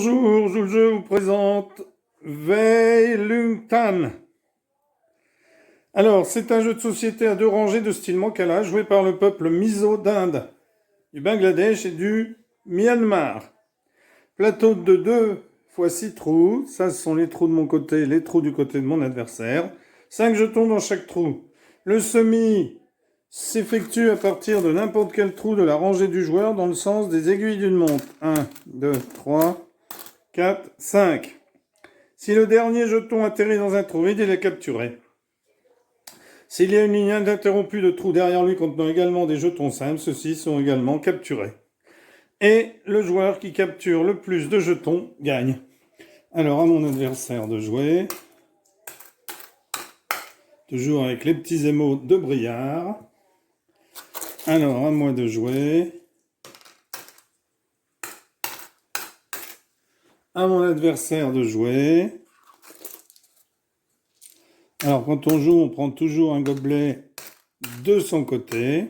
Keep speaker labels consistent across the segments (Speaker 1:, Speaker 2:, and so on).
Speaker 1: Bonjour, je vous présente Wei Lung Tan. Alors, c'est un jeu de société à deux rangées de style Mancala joué par le peuple Mizo d'Inde, du Bangladesh et du Myanmar. Plateau de 2 fois 6 trous, ça ce sont les trous de mon côté, les trous du côté de mon adversaire. 5 jetons dans chaque trou. Le semis s'effectue à partir de n'importe quel trou de la rangée du joueur dans le sens des aiguilles d'une montre. 1, 2, 3, 4, 5. Si le dernier jeton atterrit dans un trou vide, il est capturé. S'il y a une ligne ininterrompue de trous derrière lui contenant également des jetons simples, ceux-ci sont également capturés. Et le joueur qui capture le plus de jetons gagne. Alors à mon adversaire de jouer, toujours avec les petits émaux de Briard. Alors à moi de jouer. À mon adversaire de jouer. Alors quand on joue, on prend toujours un gobelet de son côté.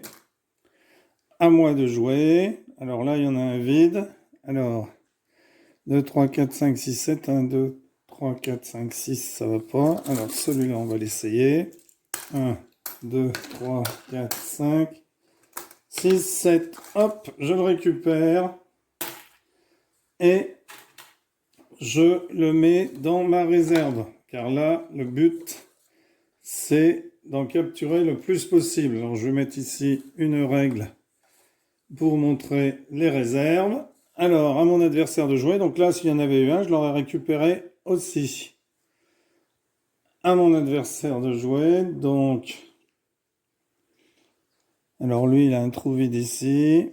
Speaker 1: À moi de jouer. Alors là, il y en a un vide. Alors, 2, 3, 4, 5, 6, 7. 1, 2, 3, 4, 5, 6, ça va pas. Alors celui-là, on va l'essayer. 1, 2, 3, 4, 5, 6, 7. Hop, je le récupère. Et je le mets dans ma réserve. Car là, le but, c'est d'en capturer le plus possible. Alors je vais mettre ici une règle pour montrer les réserves. Alors, à mon adversaire de jouer. Donc là, s'il y en avait eu un, je l'aurais récupéré aussi. À mon adversaire de jouer. Donc, alors lui, il a un trou vide ici.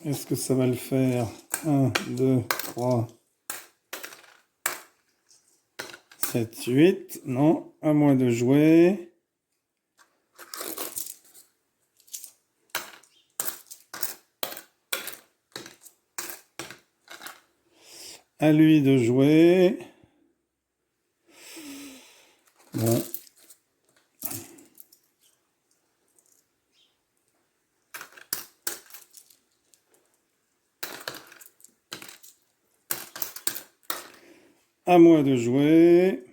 Speaker 1: Est-ce que ça va le faire? 1, 2, 3, 7, 8. Non, à moi de jouer. À lui de jouer. Bon. À moi de jouer.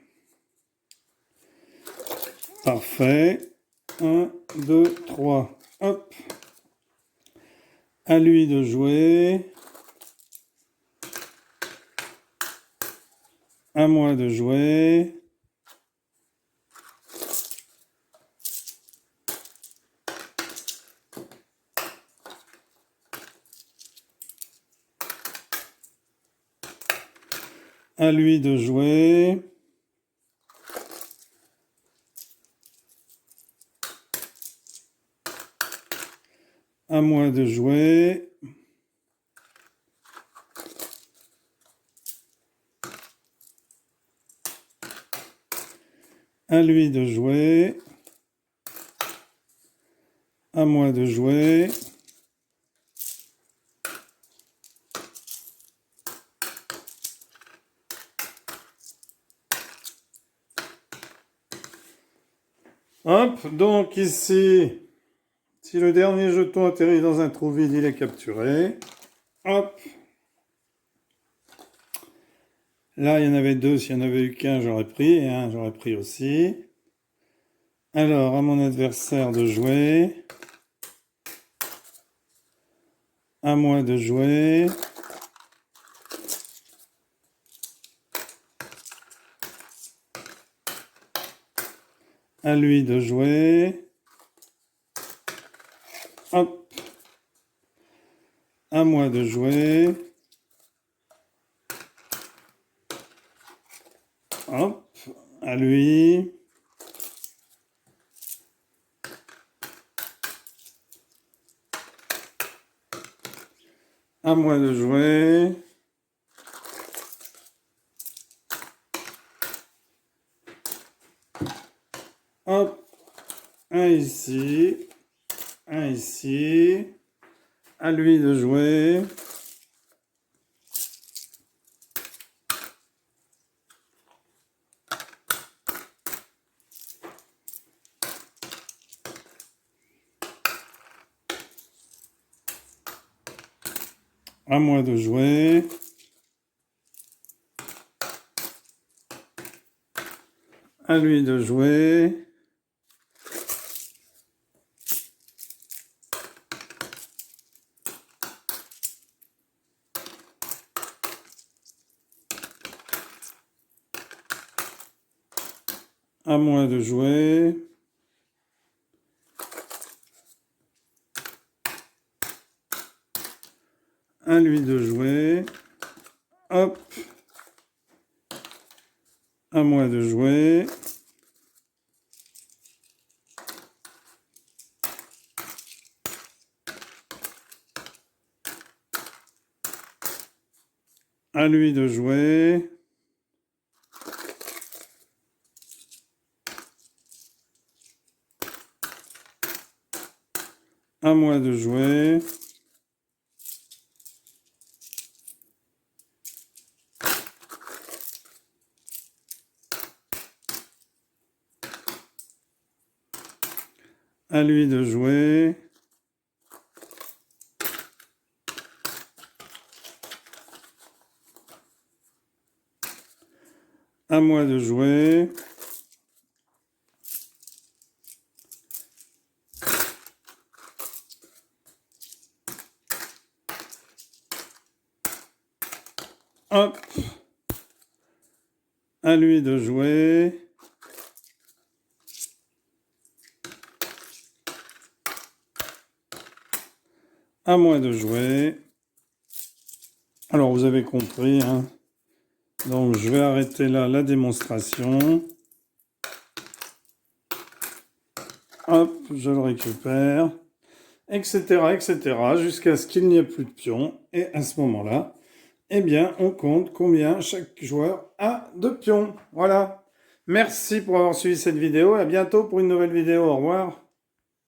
Speaker 1: Parfait. 1, 2, 3. Hop. À lui de jouer. À moi de jouer. À lui de jouer. À moi de jouer. À lui de jouer. À moi de jouer. Hop, donc ici, si le dernier jeton atterrit dans un trou vide, il est capturé. Hop. Là, il y en avait deux. S'il y en avait eu qu'un, j'aurais pris. Et un, j'aurais pris aussi. Alors, à mon adversaire de jouer. À moi de jouer. À lui de jouer. Hop. À moi de jouer. Hop. À lui. À moi de jouer. Hop. Un ici. Un ici. À lui de jouer. À moi de jouer. À lui de jouer. À moi de jouer. À lui de jouer. Hop. À moi de jouer. À lui de jouer. À moi de jouer. À lui de jouer. À moi de jouer. Hop. À lui de jouer. À moi de jouer. Alors, vous avez compris, hein. Donc, je vais arrêter là la démonstration. Hop, je le récupère, etc., etc., jusqu'à ce qu'il n'y ait plus de pions. Et à ce moment-là, eh bien, on compte combien chaque joueur a de pions. Voilà. Merci pour avoir suivi cette vidéo. À bientôt pour une nouvelle vidéo. Au revoir.